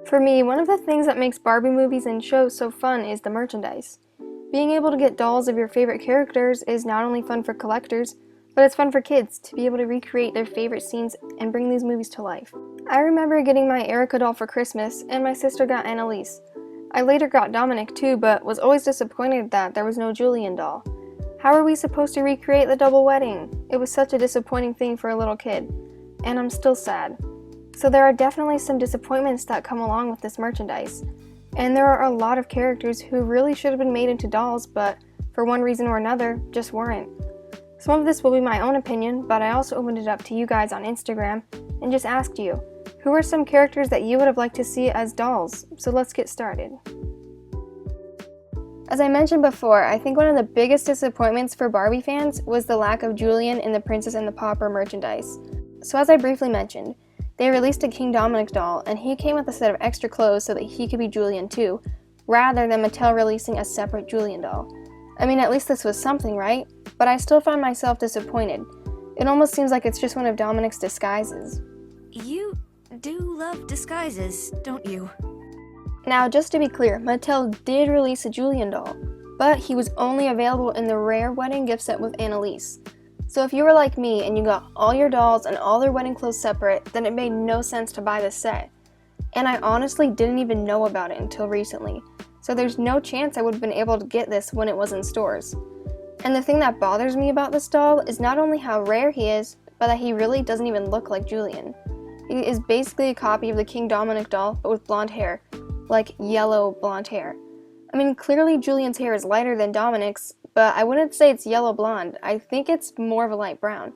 For me, one of the things that makes Barbie movies and shows so fun is the merchandise. Being able to get dolls of your favorite characters is not only fun for collectors, but it's fun for kids to be able to recreate their favorite scenes and bring these movies to life. I remember getting my Erica doll for Christmas, and my sister got Annalise. I later got Dominic too, but was always disappointed that there was no Julian doll. How are we supposed to recreate the double wedding? It was such a disappointing thing for a little kid, and I'm still sad. So there are definitely some disappointments that come along with this merchandise. And there are a lot of characters who really should have been made into dolls, but for one reason or another, just weren't. Some of this will be my own opinion, but I also opened it up to you guys on Instagram and just asked you, who are some characters that you would have liked to see as dolls? So let's get started. As I mentioned before, I think one of the biggest disappointments for Barbie fans was the lack of Julian in the Princess and the Pauper merchandise. So as I briefly mentioned, they released a King Dominic doll, and he came with a set of extra clothes so that he could be Julian too, rather than Mattel releasing a separate Julian doll. I mean, at least this was something, right? But I still find myself disappointed. It almost seems like it's just one of Dominic's disguises. You do love disguises, don't you? Now, just to be clear, Mattel did release a Julian doll, but he was only available in the rare wedding gift set with Annalise. So if you were like me and you got all your dolls and all their wedding clothes separate, then it made no sense to buy this set. And I honestly didn't even know about it until recently, so there's no chance I would have been able to get this when it was in stores. And the thing that bothers me about this doll is not only how rare he is, but that he really doesn't even look like Julian. He is basically a copy of the King Dominic doll, but with blonde hair. Like yellow blonde hair. I mean, clearly Julian's hair is lighter than Dominic's, but I wouldn't say it's yellow blonde. I think it's more of a light brown.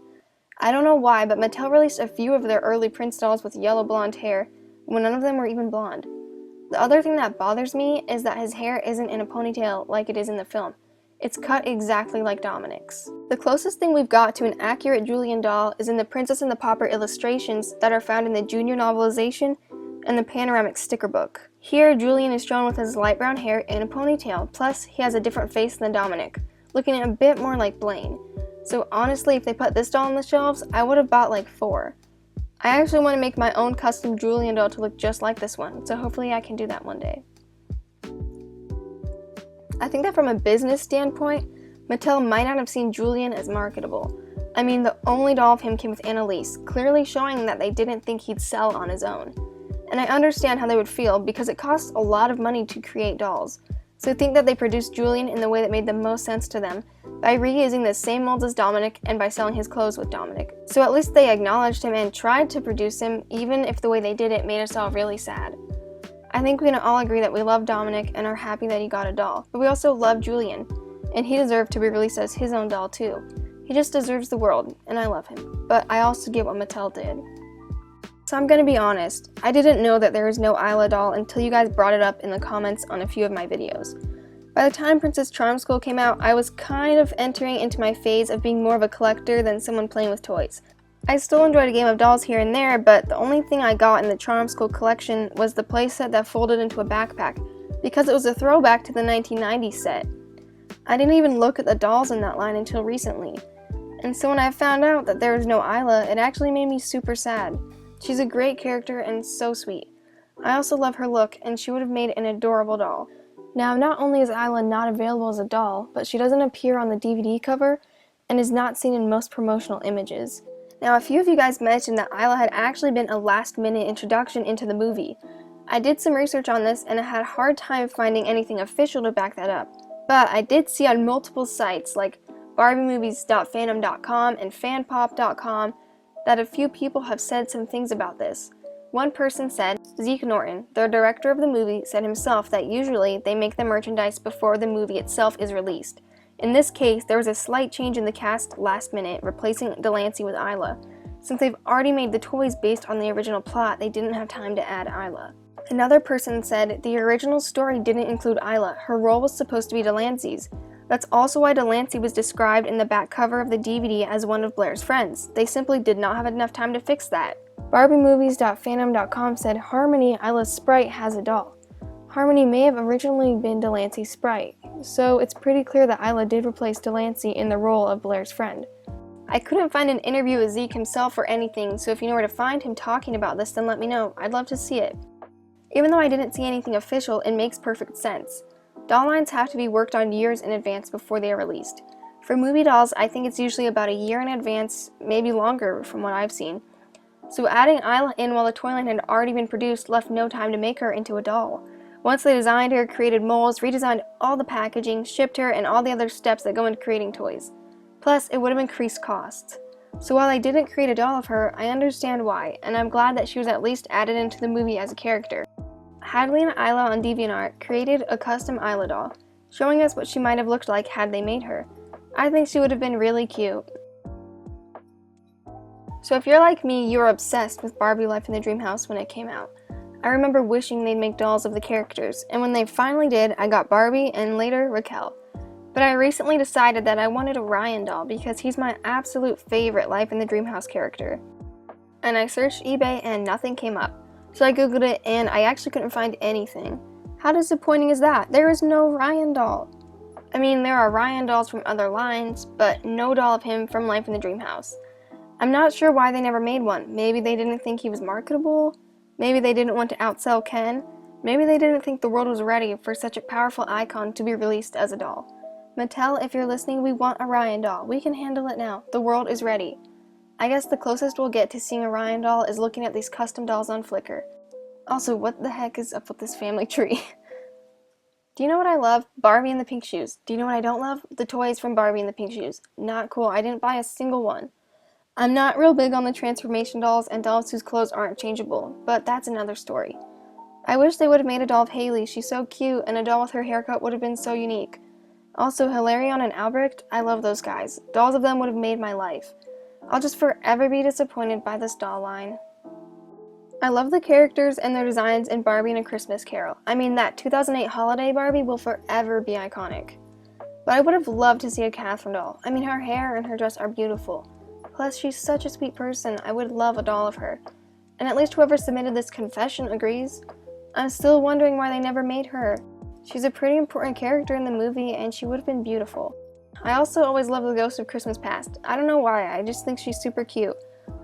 I don't know why, but Mattel released a few of their early Prince dolls with yellow blonde hair, when none of them were even blonde. The other thing that bothers me is that his hair isn't in a ponytail like it is in the film. It's cut exactly like Dominic's. The closest thing we've got to an accurate Julian doll is in the Princess and the Pauper illustrations that are found in the Junior novelization and the panoramic sticker book. Here, Julian is shown with his light brown hair and a ponytail, plus he has a different face than Dominic, looking a bit more like Blaine. So honestly, if they put this doll on the shelves, I would have bought like 4. I actually want to make my own custom Julian doll to look just like this one, so hopefully I can do that one day. I think that from a business standpoint, Mattel might not have seen Julian as marketable. I mean, the only doll of him came with Annalise, clearly showing that they didn't think he'd sell on his own. And I understand how they would feel because it costs a lot of money to create dolls. So I think that they produced Julian in the way that made the most sense to them, by reusing the same molds as Dominic and by selling his clothes with Dominic. So at least they acknowledged him and tried to produce him, even if the way they did it made us all really sad. I think we can all agree that we love Dominic and are happy that he got a doll, but we also love Julian, and he deserved to be released as his own doll too. He just deserves the world, and I love him, but I also get what Mattel did. So I'm gonna be honest, I didn't know that there was no Isla doll until you guys brought it up in the comments on a few of my videos. By the time Princess Charm School came out, I was kind of entering into my phase of being more of a collector than someone playing with toys. I still enjoyed a game of dolls here and there, but the only thing I got in the Charm School collection was the playset that folded into a backpack, because it was a throwback to the 1990s set. I didn't even look at the dolls in that line until recently. And so when I found out that there was no Isla, it actually made me super sad. She's a great character and so sweet. I also love her look, and she would have made an adorable doll. Now, not only is Isla not available as a doll, but she doesn't appear on the DVD cover and is not seen in most promotional images. Now, a few of you guys mentioned that Isla had actually been a last-minute introduction into the movie. I did some research on this and I had a hard time finding anything official to back that up, but I did see on multiple sites like BarbieMovies.fandom.com and FanPop.com that a few people have said some things about this. One person said, Zeke Norton, the director of the movie, said himself that usually they make the merchandise before the movie itself is released. In this case, there was a slight change in the cast last minute, replacing Delancey with Isla. Since they've already made the toys based on the original plot, they didn't have time to add Isla. Another person said the original story didn't include Isla, her role was supposed to be Delancey's. That's also why Delancey was described in the back cover of the DVD as one of Blair's friends. They simply did not have enough time to fix that. BarbieMovies.fandom.com said Harmony, Isla's sprite, has a doll. Harmony may have originally been Delancey's sprite, so it's pretty clear that Isla did replace Delancey in the role of Blair's friend. I couldn't find an interview with Zeke himself or anything, so if you know where to find him talking about this, then let me know. I'd love to see it. Even though I didn't see anything official, it makes perfect sense. Doll lines have to be worked on years in advance before they are released. For movie dolls, I think it's usually about a year in advance, maybe longer from what I've seen. So adding Isla in while the toy line had already been produced left no time to make her into a doll. Once they designed her, created molds, redesigned all the packaging, shipped her, and all the other steps that go into creating toys. Plus, it would have increased costs. So while I didn't create a doll of her, I understand why, and I'm glad that she was at least added into the movie as a character. Hailey and Isla on DeviantArt created a custom Isla doll, showing us what she might have looked like had they made her. I think she would have been really cute. So if you're like me, you were obsessed with Barbie Life in the Dreamhouse when it came out. I remember wishing they'd make dolls of the characters, and when they finally did, I got Barbie and later Raquel. But I recently decided that I wanted a Ryan doll because he's my absolute favorite Life in the Dreamhouse character. And I searched eBay and nothing came up. So I googled it and I actually couldn't find anything. How disappointing is that? There is no Ryan doll. I mean, there are Ryan dolls from other lines, but no doll of him from Life in the Dreamhouse. I'm not sure why they never made one. Maybe they didn't think he was marketable. Maybe they didn't want to outsell Ken. Maybe they didn't think the world was ready for such a powerful icon to be released as a doll. Mattel, if you're listening, we want a Ryan doll. We can handle it now. The world is ready. I guess the closest we'll get to seeing a Ryan doll is looking at these custom dolls on Flickr. Also, what the heck is up with this family tree? Do you know what I love? Barbie and the pink shoes. Do you know what I don't love? The toys from Barbie and the pink shoes. Not cool. I didn't buy a single one. I'm not real big on the transformation dolls and dolls whose clothes aren't changeable, but that's another story. I wish they would have made a doll of Hailey. She's so cute, and a doll with her haircut would have been so unique. Also, Hilarion and Albrecht, I love those guys. Dolls of them would have made my life. I'll just forever be disappointed by this doll line. I love the characters and their designs in Barbie and A Christmas Carol. I mean, that 2008 holiday Barbie will forever be iconic. But I would have loved to see a Catherine doll. I mean, her hair and her dress are beautiful. Plus, she's such a sweet person. I would love a doll of her. And at least whoever submitted this confession agrees. I'm still wondering why they never made her. She's a pretty important character in the movie and she would have been beautiful. I also always love the Ghost of Christmas Past. I don't know why, I just think she's super cute.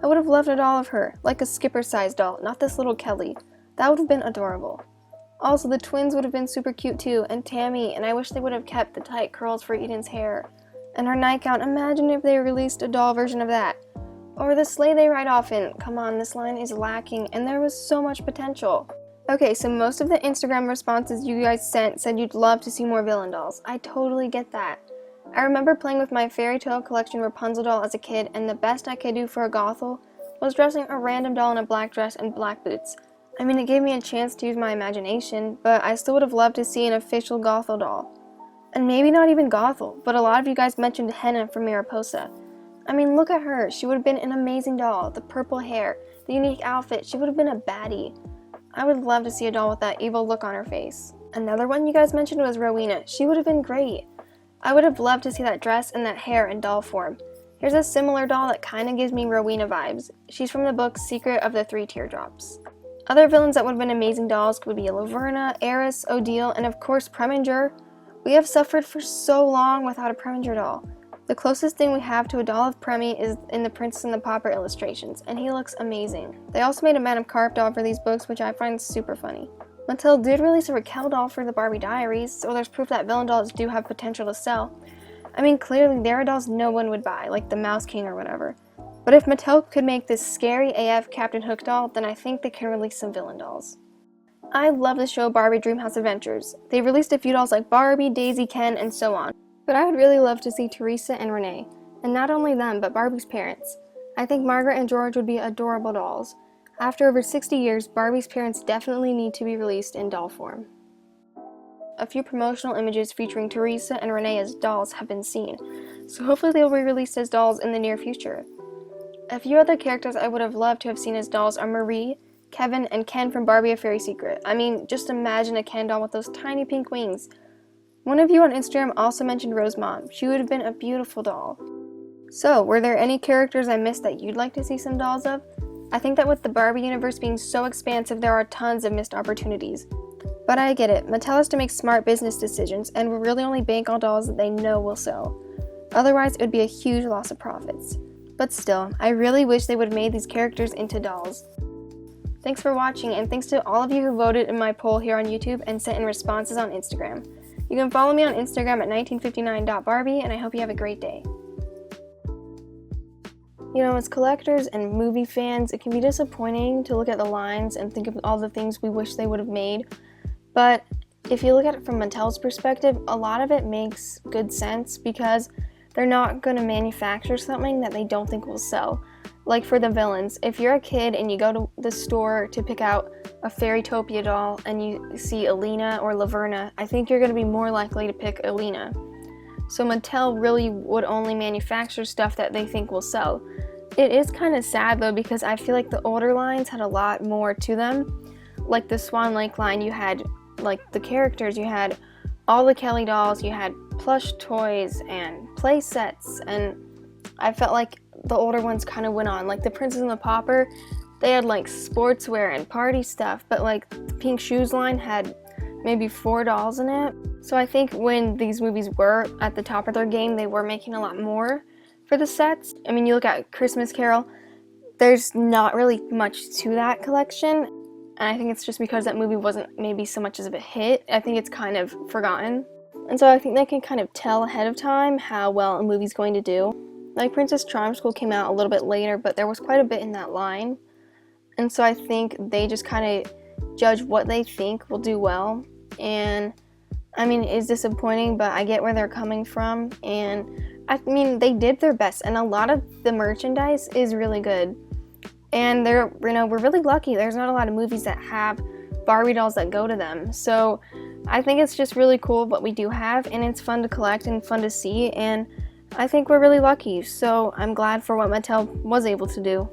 I would have loved a doll of her, like a Skipper-sized doll, not this little Kelly. That would have been adorable. Also, the twins would have been super cute too, and Tammy, and I wish they would have kept the tight curls for Eden's hair. And her nightgown, imagine if they released a doll version of that. Or the sleigh they ride off in. Come on, this line is lacking, and there was so much potential. Okay, so most of the Instagram responses you guys sent said you'd love to see more villain dolls. I totally get that. I remember playing with my fairy tale collection Rapunzel doll as a kid, and the best I could do for a Gothel was dressing a random doll in a black dress and black boots. I mean, it gave me a chance to use my imagination, but I still would have loved to see an official Gothel doll. And maybe not even Gothel, but a lot of you guys mentioned Henna from Mariposa. I mean, look at her. She would have been an amazing doll. The purple hair, the unique outfit, she would have been a baddie. I would love to see a doll with that evil look on her face. Another one you guys mentioned was Rowena. She would have been great. I would have loved to see that dress and that hair in doll form. Here's a similar doll that kind of gives me Rowena vibes. She's from the book Secret of the Three Teardrops. Other villains that would have been amazing dolls would be Laverna, Eris, Odile, and of course Preminger. We have suffered for so long without a Preminger doll. The closest thing we have to a doll of Premi is in the Princess and the Pauper illustrations, and he looks amazing. They also made a Madame Carp doll for these books, which I find super funny. Mattel did release a Raquel doll for the Barbie Diaries, so there's proof that villain dolls do have potential to sell. I mean, clearly there are dolls no one would buy, like the Mouse King or whatever. But if Mattel could make this scary AF Captain Hook doll, then I think they can release some villain dolls. I love the show Barbie Dreamhouse Adventures. They released a few dolls like Barbie, Daisy, Ken, and so on. But I would really love to see Teresa and Renee. And not only them, but Barbie's parents. I think Margaret and George would be adorable dolls. After over 60 years, Barbie's parents definitely need to be released in doll form. A few promotional images featuring Teresa and Renee as dolls have been seen, so hopefully they'll be released as dolls in the near future. A few other characters I would have loved to have seen as dolls are Marie, Kevin, and Ken from Barbie: A Fairy Secret. I mean, just imagine a Ken doll with those tiny pink wings. One of you on Instagram also mentioned Rose Mom. She would have been a beautiful doll. So, were there any characters I missed that you'd like to see some dolls of? I think that with the Barbie universe being so expansive, there are tons of missed opportunities. But I get it, Mattel has to make smart business decisions and will really only bank on dolls that they know will sell. Otherwise, it would be a huge loss of profits. But still, I really wish they would have made these characters into dolls. Thanks for watching, and thanks to all of you who voted in my poll here on YouTube and sent in responses on Instagram. You can follow me on Instagram at 1959.barbie, and I hope you have a great day. You know, as collectors and movie fans, it can be disappointing to look at the lines and think of all the things we wish they would have made, but if you look at it from Mattel's perspective, a lot of it makes good sense because they're not going to manufacture something that they don't think will sell. Like for the villains, if you're a kid and you go to the store to pick out a Fairytopia doll and you see Alina or Laverna, I think you're going to be more likely to pick Alina. So Mattel really would only manufacture stuff that they think will sell. It is kind of sad though, because I feel like the older lines had a lot more to them. Like the Swan Lake line, you had like the characters, you had all the Kelly dolls, you had plush toys and play sets, and I felt like the older ones kind of went on. Like the Princess and the Pauper, they had like sportswear and party stuff, but like the Pink Shoes line had maybe 4 dolls in it. So I think when these movies were at the top of their game, they were making a lot more for the sets. I mean, you look at Christmas Carol, there's not really much to that collection, and I think it's just because that movie wasn't maybe so much of a hit. I think it's kind of forgotten. And so I think they can kind of tell ahead of time how well a movie's going to do. Like Princess Charm School came out a little bit later, but there was quite a bit in that line. And so I think they just kind of judge what they think will do well. And I mean, it's disappointing, but I get where they're coming from. And I mean, they did their best, and a lot of the merchandise is really good. And we're really lucky. There's not a lot of movies that have Barbie dolls that go to them. So I think it's just really cool what we do have, and it's fun to collect and fun to see, and I think we're really lucky. So I'm glad for what Mattel was able to do.